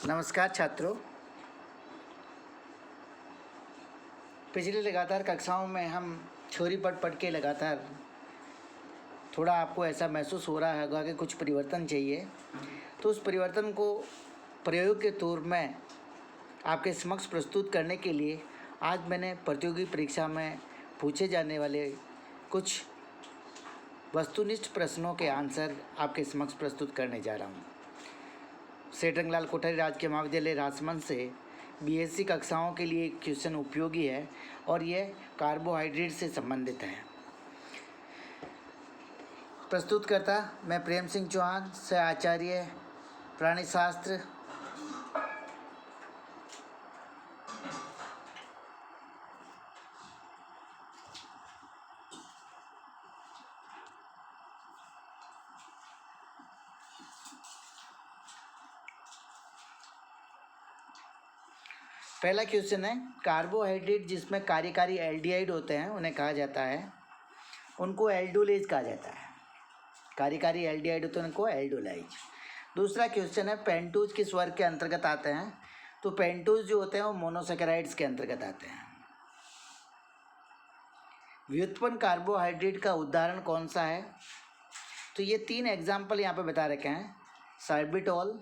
नमस्कार छात्रों। पिछली लगातार कक्षाओं में हम थ्योरी पढ़ के लगातार थोड़ा आपको ऐसा महसूस हो रहा होगा कि कुछ परिवर्तन चाहिए, तो उस परिवर्तन को प्रयोग के तौर में आपके समक्ष प्रस्तुत करने के लिए आज मैंने प्रतियोगी परीक्षा में पूछे जाने वाले कुछ वस्तुनिष्ठ प्रश्नों के आंसर आपके समक्ष प्रस्तुत करने जा रहा हूँ। सेठरंगलाल कोठारी राजकीय महाविद्यालय राजसमंद से बीएससी कक्षाओं के लिए क्वेश्चन उपयोगी है और यह कार्बोहाइड्रेट से संबंधित है। प्रस्तुतकर्ता मैं प्रेम सिंह चौहान, सह आचार्य प्राणीशास्त्र, पहला क्वेश्चन है कार्बोहाइड्रेट जिसमें कार्यकारी एल्डिहाइड होते हैं उन्हें कहा जाता है, उनको एल्डोलेज कहा जाता है। कार्यकारी एल्डिहाइड होते हैं उनको एल्डोलाइज। दूसरा क्वेश्चन है पेंटोज किस वर्ग के अंतर्गत आते हैं, तो पेंटोज जो होते हैं वो मोनोसैकेराइड्स के अंतर्गत आते हैं। व्युत्पन्न कार्बोहाइड्रेट का उदाहरण कौन सा है, तो ये 3 एग्जाम्पल यहाँ पे बता रखे हैं, साइबिटॉल,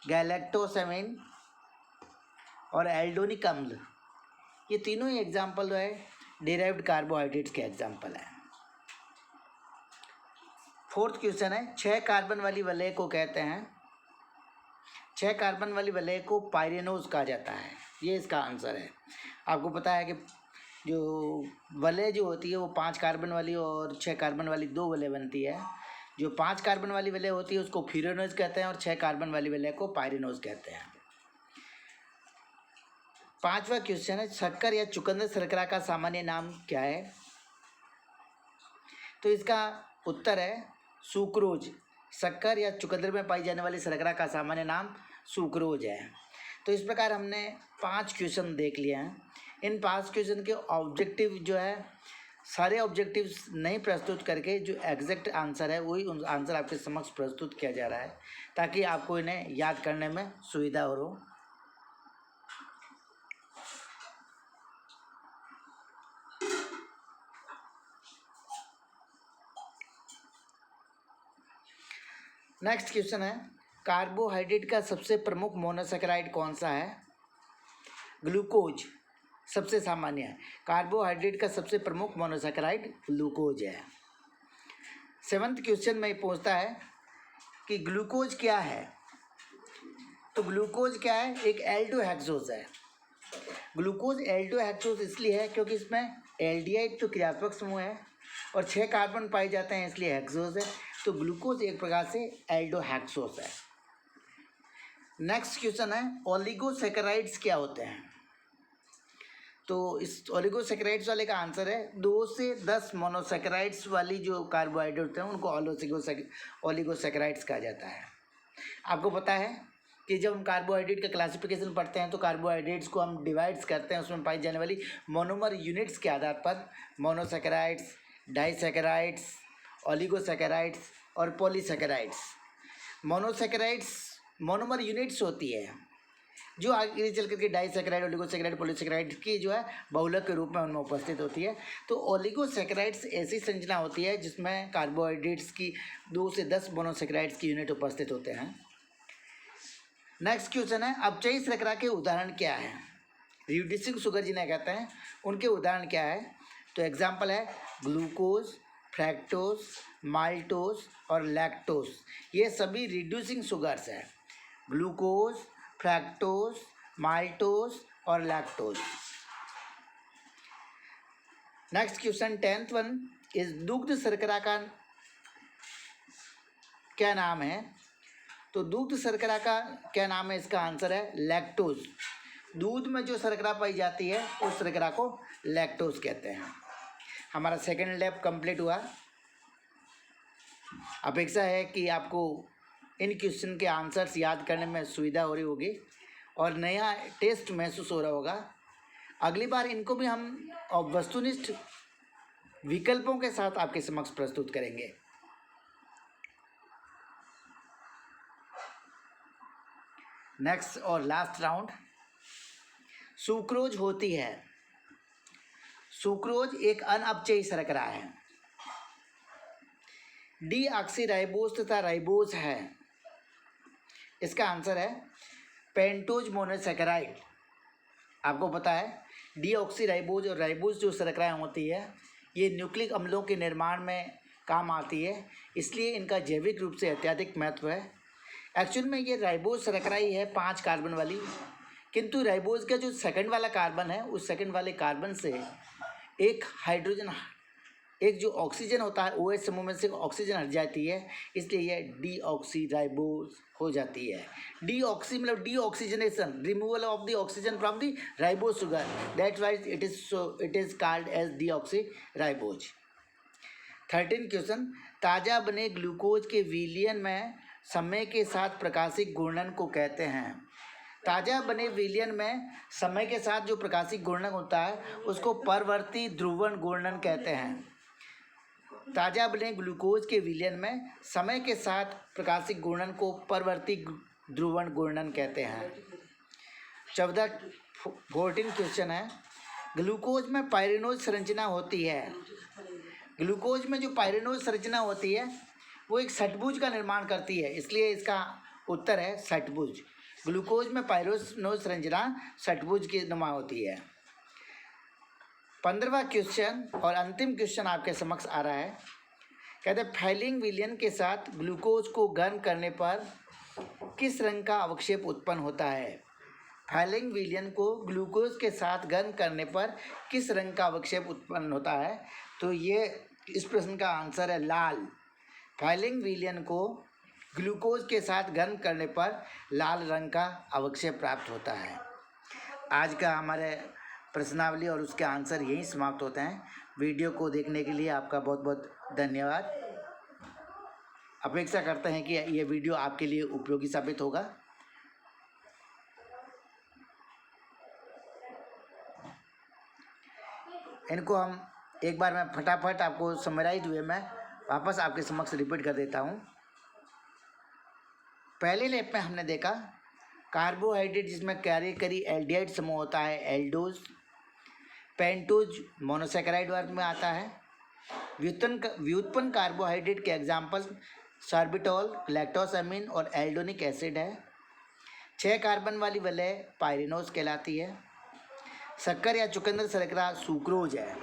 गैलेक्टोसेमिन और एल्डोनिक अम्ल। ये तीनों ही एग्जाम्पल जो है डिराइव्ड कार्बोहाइड्रेट्स के एग्जाम्पल हैं। फोर्थ क्वेश्चन है 6 कार्बन वाली वलय को कहते हैं, 6 कार्बन वाली वलय को पाइरेनोज कहा जाता है। ये इसका आंसर है। आपको पता है कि जो वलय जो होती है वो 5 कार्बन वाली और 6 कार्बन वाली 2 वलय बनती है। जो 5 कार्बन वाली वलय होती है उसको फ्यूरेनोज कहते हैं और 6 कार्बन वाली वलय को पाइरेनोज कहते हैं। 5वां क्वेश्चन है शक्कर या चुकंदर शर्करा का सामान्य नाम क्या है, तो इसका उत्तर है सुक्रोज। शक्कर या चुकंदर में पाई जाने वाली शर्करा का सामान्य नाम सुक्रोज है। तो इस प्रकार हमने 5 क्वेश्चन देख लिए हैं। इन 5 क्वेश्चन के ऑब्जेक्टिव जो है सारे ऑब्जेक्टिव्स नहीं प्रस्तुत करके जो एग्जैक्ट आंसर है वही आंसर आपके समक्ष प्रस्तुत किया जा रहा है ताकि आपको इन्हें याद करने में सुविधा हो। नेक्स्ट क्वेश्चन है कार्बोहाइड्रेट का सबसे प्रमुख मोनोसैकेराइड कौन सा है, ग्लूकोज सबसे सामान्य है। कार्बोहाइड्रेट का सबसे प्रमुख मोनोसैकेराइड ग्लूकोज है। 7th क्वेश्चन में पूछता है कि ग्लूकोज क्या है, तो ग्लूकोज क्या है, एक एल्डोहेक्सोज है। ग्लूकोज एल्डोहेक्सोज इसलिए है क्योंकि इसमें एल्डिहाइड तो क्रियात्मक समूह है और 6 कार्बन पाए जाते हैं इसलिए हेक्सोज है। तो ग्लूकोज एक प्रकार से एल्डोहेक्सोज है। नेक्स्ट क्वेश्चन है ओलिगोसैकेराइड्स क्या होते हैं, तो इस ओलिगोसैकेराइड्स वाले का आंसर है 2 से 10 मोनोसैकेराइड्स वाली जो कार्बोहाइड्रेट होते हैं उनको ओलिगोसैकेराइड्स कहा जाता है। आपको पता है कि जब हम कार्बोहाइड्रेट का क्लासिफिकेशन पढ़ते हैं तो कार्बोहाइड्रेट्स को हम डिवाइड्स करते हैं उसमें पाई जाने वाली मोनोमर यूनिट्स के आधार पर, मोनोसैकेराइड्स, डाइसैकेराइड्स, ओलिगोसैकेराइड्स और पॉलीसैकेराइड्स। मोनोसैकेराइड्स मोनोमर यूनिट्स होती है जो आगे चल करके डाइसैकेराइड, ओलिगोसैकेराइड, पॉलीसैकेराइड की जो है बहुलक के रूप में उनमें उपस्थित होती है। तो ओलिगोसैकेराइड्स ऐसी संरचना होती है जिसमें कार्बोहाइड्रेट्स की 2 से 10 मोनोसैकेराइड्स की यूनिट उपस्थित होते हैं। नेक्स्ट क्वेश्चन है अपचयी शर्करा के उदाहरण क्या है, रिड्यूसिंग शुगर जिन्हें कहते हैं उनके उदाहरण क्या है, तो एग्जाम्पल है ग्लूकोज, फ्रैक्टोज, माल्टोज और लैक्टोज। ये सभी रिड्यूसिंग शुगर्स हैं, ग्लूकोज, फ्रैक्टोज, माल्टोज और lactose. Next question 10th one इस दुग्ध शर्करा का क्या नाम है, तो दुग्ध शर्करा का क्या नाम है, इसका आंसर है लैक्टोज। दूध में जो शर्करा पाई जाती है उस शर्करा को लैक्टोज कहते हैं। हमारा सेकेंड लैब कंप्लीट हुआ। अपेक्षा है कि आपको इन क्वेश्चन के आंसर्स याद करने में सुविधा हो रही होगी और नया टेस्ट महसूस हो रहा होगा। अगली बार इनको भी हम वस्तुनिष्ठ विकल्पों के साथ आपके समक्ष प्रस्तुत करेंगे। नेक्स्ट और लास्ट राउंड, सुक्रोज होती है। सुक्रोज एक अनअपचयी शर्करा है। डीऑक्सीराइबोज तथा राइबोज है। इसका आंसर है पेंटोज मोनोसैकेराइड। आपको पता है डीऑक्सीराइबोज और राइबोज जो शर्कराएं होती है ये न्यूक्लिक अम्लों के निर्माण में काम आती है, इसलिए इनका जैविक रूप से अत्यधिक महत्व है। एक्चुअल में ये राइबोज शर्करा ही है 5 कार्बन वाली, किंतु राइबोज का जो सेकंड वाला कार्बन है उस सेकंड वाले कार्बन से एक हाइड्रोजन, एक जो ऑक्सीजन होता है OH समूह में से ऑक्सीजन हट जाती है, इसलिए यह डीऑक्सीराइबोज हो जाती है। डीऑक्सी मतलब deoxygenation, removal of the oxygen from the ribose sugar, that's why it is called as deoxyribose. 13 question, ताज़ा बने ग्लूकोज के विलयन में समय के साथ प्रकाशिक घूर्णन को कहते हैं। ताज़ा बने विलयन में समय के साथ जो प्रकाशिक घूर्णन होता है उसको परवर्ती ध्रुवण घूर्णन कहते हैं। ताज़ा बने ग्लूकोज के विलयन में समय के साथ प्रकाशिक घूर्णन को परवर्ती ध्रुवण घूर्णन कहते हैं। 14 क्वेश्चन है, ग्लूकोज में पायरिनोज संरचना होती है। ग्लूकोज में जो पायरिनोज संरचना होती है वो एक षट्भुज का निर्माण करती है, इसलिए इसका उत्तर है षट्भुज। ग्लूकोज में पायरिनोज संरचना षट्भुज की नुमा होती है। 15वां क्वेश्चन और अंतिम क्वेश्चन आपके समक्ष आ रहा है। कहते हैं फैलिंग विलयन के साथ ग्लूकोज को गर्म करने पर किस रंग का अवक्षेप उत्पन्न होता है। फैलिंग विलयन को ग्लूकोज के साथ गर्म करने पर किस रंग का अवक्षेप उत्पन्न होता है, तो ये इस प्रश्न का आंसर है लाल। फैलिंग विलयन को ग्लूकोज के साथ गर्म करने पर लाल रंग का अवक्षेप प्राप्त होता है। आज का हमारे प्रश्नावली और उसके आंसर यहीं समाप्त होते हैं। वीडियो को देखने के लिए आपका बहुत बहुत धन्यवाद। अपेक्षा करते हैं कि ये वीडियो आपके लिए उपयोगी साबित होगा। इनको हम एक बार मैं फटाफट आपको समराइज हुए मैं वापस आपके समक्ष रिपीट कर देता हूँ। पहले लेप में हमने देखा कार्बोहाइड्रेट जिसमें कैरी एल्डिहाइड समूह होता है एल्डोज, पेंटोज मोनोसैकेराइड वर्ग में आता है। व्युत्पन्न कार्बोहाइड्रेट के एग्जाम्पल सॉर्बिटॉल, लैक्टोसामिन और एल्डोनिक एसिड है। 6 कार्बन वाली वलय पायरिनोज कहलाती है। शक्कर या चुकंदर शर्करा सुक्रोज है।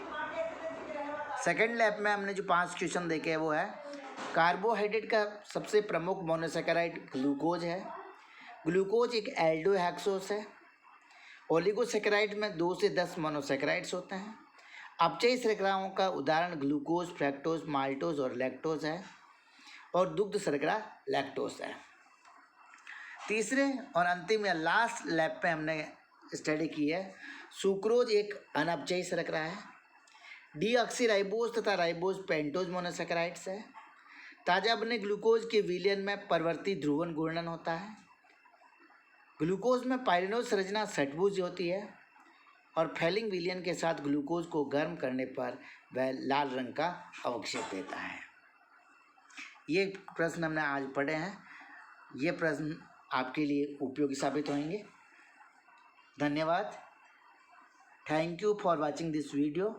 सेकेंड लैब में हमने जो 5 क्वेश्चन देखे हैं वो है कार्बोहाइड्रेट का सबसे प्रमुख मोनोसैकेराइड ग्लूकोज है। ग्लूकोज एक एल्डोहेक्सोस है। ओलिगोसैकेराइड में 2 से 10 मोनोसैकेराइड्स होते हैं। अपचयी शर्कराओं का उदाहरण ग्लूकोज, फ्रैक्टोज, माल्टोज और लैक्टोज है और दुग्ध शर्करा लैक्टोज है। तीसरे और अंतिम या लास्ट लैब पे हमने स्टडी की है सुक्रोज एक अनअपचयी शर्करा है। डीऑक्सीराइबोज तथा राइबोज पेंटोज मोनोसैकेराइड्स है। ताज़ा बने ग्लूकोज के विलयन में परवर्ती ध्रुवण घूर्णन होता है। ग्लूकोज में पायरिनोज संरचना षट्भुज होती है और फैलिंग विलयन के साथ ग्लूकोज को गर्म करने पर वह लाल रंग का अवक्षेप देता है। ये प्रश्न हमने आज पढ़े हैं। ये प्रश्न आपके लिए उपयोगी साबित होंगे। धन्यवाद। Thank you for watching this video.